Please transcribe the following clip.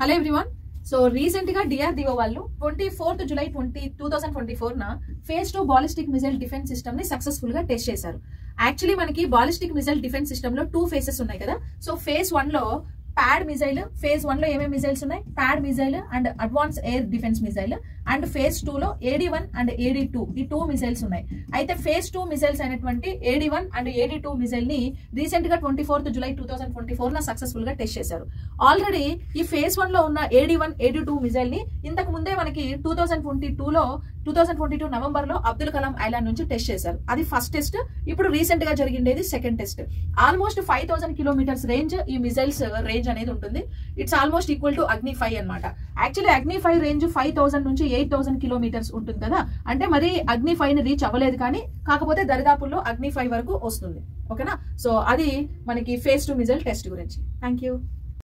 Hello everyone. So recent గా DRDO వాళ్ళు 24 July 2024 న phase 2 ballistic missile defence system ని సక్సెస్ఫుల్ గా టెస్ట్ చేశారు. యాక్చువల్లీ మనకి బాలిస్టిక్ మిసైల్ డిఫెన్స్ సిస్టమ్ లో 2 ఫేజెస్ ఉన్నాయి కదా. సో ఫేజ్ 1 లో ప్యాడ్ మిసైల్, ఫేజ్ 1 లో ఏమేమి మిసైల్స్ ఉన్నాయి, pad missile and advance air defence missile, and phase 2 లో AD1 అండ్ AD2 ఈ 2 మిసైల్స్ ఉన్నాయి. అయితే ఫేజ్ 2 మిసైల్స్ అయినటువంటి AD1 అండ్ AD2 మిసైల్ ని రీసెంట్ గా 24 జూలై 2024 న సక్సెస్ఫుల్ గా టెస్ట్ చేశారు. ఆల్రెడీ ఈ ఫేజ్ 1 లో ఉన్న AD1 AD2 మిసైల్ ని ఇంతకు ముందే మనకి 2022 నవంబర్ లో అబ్దుల్ కలాం ఐలాండ్ నుంచి టెస్ట్ చేశారు. అది ఫస్ట్ టెస్ట్. ఇప్పుడు రీసెంట్ గా జరిగిండేది second test. Almost 5000 kilometres range ఈ మిసైల్స్ రేంజ్ అనేది ఉంటుంది. ఇట్స్ ఆల్మోస్ట్ ఈక్వల్ టు అగ్ని 5 అనమాట. యాక్చువల్లీ అగ్ని 5 రేంజ్ 5000 నుంచి 8000 కిలోమీటర్స్ ఉంటుంది కదా. అంటే మరి అగ్ని 5 ని రీచ్ అవ్వలేదు, కానీ కాకపోతే దరిదాపుల్లో అగ్ని 5 వరకు వస్తుంది. ఓకేనా. సో అది మనకి ఫేజ్ 2 మిసైల్ టెస్ట్ గురించి. Thank you.